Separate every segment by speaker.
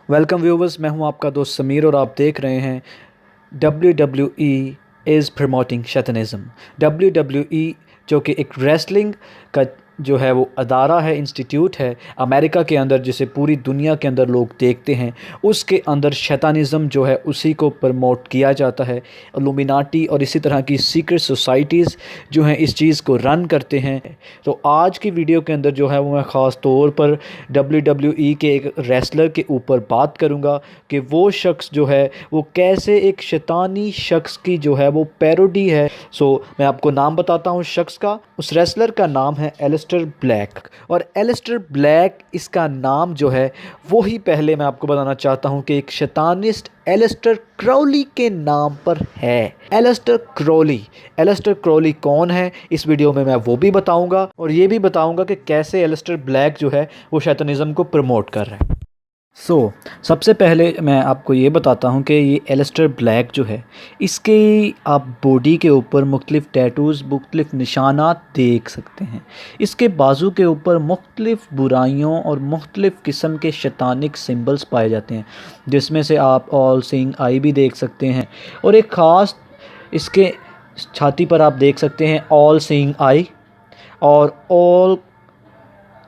Speaker 1: Welcome viewers, मैं हूं आपका दोस्त समीर और आप देख रहे हैं WWE इज़ प्रमोटिंग शैतानिज़्म। WWE जो कि एक रेसलिंग का जो है वो अदारा है, इंस्टीट्यूट है अमेरिका के अंदर, जिसे पूरी दुनिया के अंदर लोग देखते हैं। उसके अंदर शैतानिज़्म जो है उसी को प्रमोट किया जाता है। इल्यूमिनाटी और इसी तरह की सीक्रेट सोसाइटीज़ जो हैं इस चीज़ को रन करते हैं। तो आज की वीडियो के अंदर जो है वो मैं ख़ास तौर पर WWE के एक रेसलर के ऊपर बात करूंगा कि वो शख्स जो है वो कैसे एक शैतानी शख्स की जो है वो पैरोडी है। मैं आपको नाम बताता हूँ शख्स का। उस रेसलर का नाम है एलिस्टर ब्लैक, और एलिस्टर ब्लैक इसका नाम जो है वही पहले मैं आपको बताना चाहता हूँ कि एक शैतानिस्ट एलिस्टर क्राउली के नाम पर है। एलिस्टर क्राउली कौन है, इस वीडियो में मैं वो भी बताऊंगा और ये भी बताऊंगा कि कैसे एलिस्टर ब्लैक जो है वो शैतानिज़्म को प्रमोट कर रहा है। सबसे पहले मैं आपको ये बताता हूँ कि ये एलिस्टर ब्लैक जो है इसके आप बॉडी के ऊपर मुख्तलिफ़ टैटूज़, मुख्तलिफ़ निशानात देख सकते हैं। इसके बाजू के ऊपर मुख्तलिफ़ बुराइयों और मुख्तलिफ़ किस्म के शैतानिक सिंबल्स पाए जाते हैं, जिसमें से आप ऑल सीइंग आई भी देख सकते हैं, और एक ख़ास इसके छाती पर आप देख सकते हैं ऑल सीइंग आई, और ऑल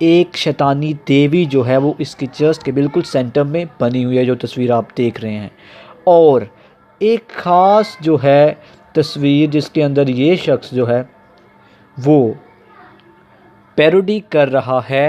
Speaker 1: एक शैतानी देवी जो है वो इसकी जस्ट के बिल्कुल सेंटर में बनी हुई है, जो तस्वीर आप देख रहे हैं। और एक ख़ास जो है तस्वीर जिसके अंदर ये शख्स जो है वो पैरोडी कर रहा है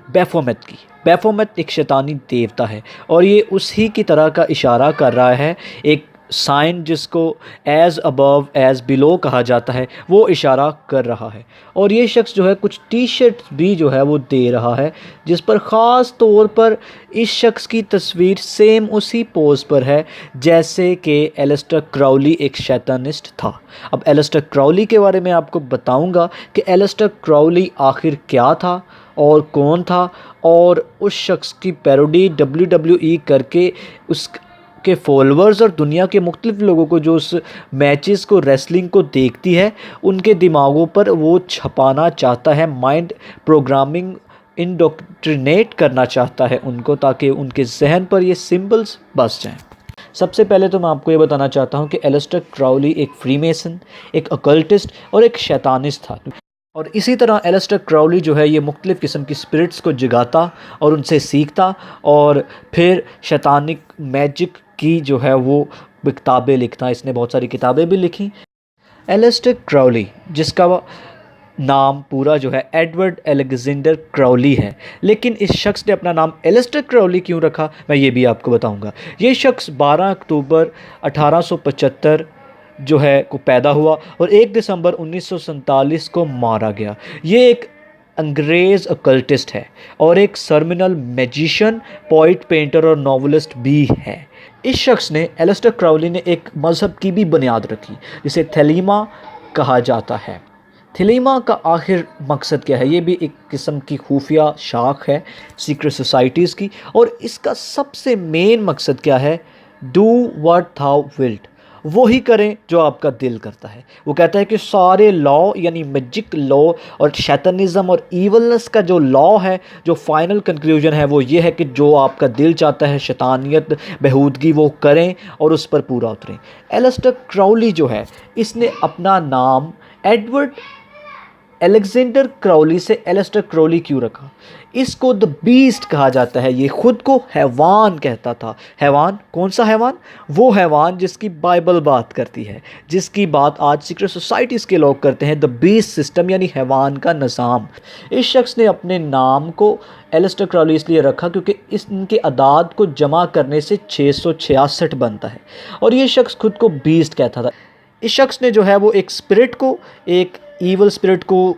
Speaker 1: बैफोमेट की। बैफोमेट एक शैतानी देवता है और ये उसी की तरह का इशारा कर रहा है, एक साइन जिसको एज़ अबव एज़ बिलो कहा जाता है, वो इशारा कर रहा है। और ये शख्स जो है कुछ टी शर्ट भी जो है वो दे रहा है, जिस पर ख़ास तौर पर इस शख्स की तस्वीर सेम उसी पोज पर है जैसे कि एलिस्टर क्राउली एक शैतानिस्ट था। अब एलिस्टर क्राउली के बारे में आपको बताऊंगा कि एलिस्टर क्राउली आखिर क्या था और कौन था, और उस शख्स की पैरोडी WWE करके उस के फॉलोअर्स और दुनिया के मुख्तलिफ लोगों को जो उस मैचेस को, रेसलिंग को देखती है, उनके दिमागों पर वो छपाना चाहता है, माइंड प्रोग्रामिंग इंडोक्ट्रिनेट करना चाहता है उनको, ताकि उनके जहन पर ये सिंबल्स बस जाएं। सबसे पहले तो मैं आपको ये बताना चाहता हूँ कि एलिस्टर क्राउली एक फ्रीमेसन, एक अकल्टिस्ट और एक शैतानिस्ट था। और इसी तरह एलिस्टर क्राउली जो है ये मुख्तलिफ़ किस्म की स्पिरिट्स को जगाता और उनसे सीखता, और फिर शैतानिक मैजिक की जो है वो किताबें लिखता। इसने बहुत सारी किताबें भी लिखी। एलिस्टर क्राउली, जिसका नाम पूरा जो है एडवर्ड अलेक्जेंडर क्राउली है, लेकिन इस शख्स ने अपना नाम एलिस्टर क्राउली क्यों रखा मैं ये भी आपको बताऊंगा। ये शख्स 12 अक्टूबर 1875 जो है को पैदा हुआ और 1 दिसंबर 1947 को मारा गया। ये एक अंग्रेज़ अकल्टिस्ट है और एक सर्मिनल मैजिशियन, पोइट, पेंटर और नॉवलिस्ट भी है। इस शख्स ने, एलिस्टर क्राउली ने, एक मज़हब की भी बुनियाद रखी जिसे थेलीमा कहा जाता है। थेलीमा का आखिर मकसद क्या है? ये भी एक किस्म की खुफिया शाख है सीक्रेट सोसाइटीज़ की, और इसका सबसे मेन मकसद क्या है? डू व्हाट थाउ विल्ट, वो ही करें जो आपका दिल करता है। वो कहता है कि सारे लॉ यानी मैजिक लॉ और शैतानिज़्म और ईवलनेस का जो लॉ है, जो फाइनल कंक्लूजन है, वो ये है कि जो आपका दिल चाहता है, शैतानियत, बेहूदगी, वो करें और उस पर पूरा उतरें। एलिस्टर क्राउली जो है इसने अपना नाम एडवर्ड अलेक्जेंडर क्राउली से एलिस्टर क्राउली क्यों रखा? इसको द बीस्ट कहा जाता है। ये खुद को हैवान कहता था। हैवान, कौन सा हैवान? वो हैवान जिसकी बाइबल बात करती है, जिसकी बात आज सीक्रेट सोसाइटीज़ के लोग करते हैं, द बीस्ट सिस्टम यानी हैवान का निज़ाम। इस शख्स ने अपने नाम को एलिस्टर क्राउली इसलिए रखा क्योंकि इनके अदाद को जमा करने से 666 बनता है, और ये शख्स खुद को बीस्ट कहता था। इस शख्स ने जो है वो एक स्पिरिट को, एक ईवल स्पिरिट को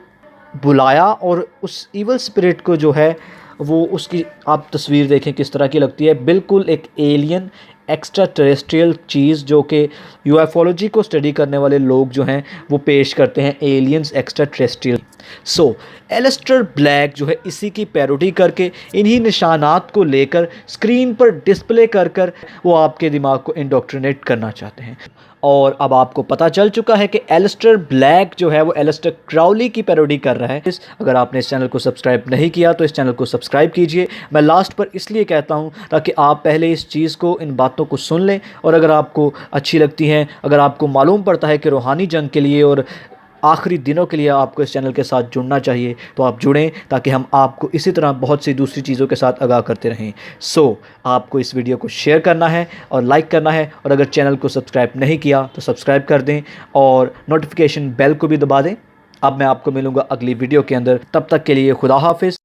Speaker 1: बुलाया, और उस ईवल स्पिरिट को जो है वो, उसकी आप तस्वीर देखें किस तरह की लगती है, बिल्कुल एक एलियन एक्स्ट्रा टेरेस्ट्रियल चीज़, जो कि यूएफोलॉजी को स्टडी करने वाले लोग जो हैं वो पेश करते हैं, एलियंस एक्स्ट्रा टेरेस्ट्रियल। सो एलिस्टर ब्लैक जो है इसी की पैरोडी करके, इन्हीं निशानात को लेकर स्क्रीन पर डिस्प्ले कर कर वो आपके दिमाग को इंडोक्ट्रिनेट करना चाहते हैं। और अब आपको पता चल चुका है कि एलिस्टर ब्लैक जो है वो एलिस्टर क्राउली की पैरोडी कर रहा है। अगर आपने इस चैनल को सब्सक्राइब नहीं किया तो इस चैनल को सब्सक्राइब कीजिए। मैं लास्ट पर इसलिए कहता हूँ ताकि आप पहले इस चीज़ को, इन बातों को सुन लें, और अगर आपको अच्छी लगती हैं, अगर आपको मालूम पड़ता है कि रूहानी जंग के लिए और आखिरी दिनों के लिए आपको इस चैनल के साथ जुड़ना चाहिए, तो आप जुड़ें ताकि हम आपको इसी तरह बहुत सी दूसरी चीज़ों के साथ आगाह करते रहें। आपको इस वीडियो को शेयर करना है और लाइक करना है, और अगर चैनल को सब्सक्राइब नहीं किया तो सब्सक्राइब कर दें और नोटिफिकेशन बेल को भी दबा दें। अब मैं आपको मिलूँगा अगली वीडियो के अंदर, तब तक के लिए खुदा हाफिज़।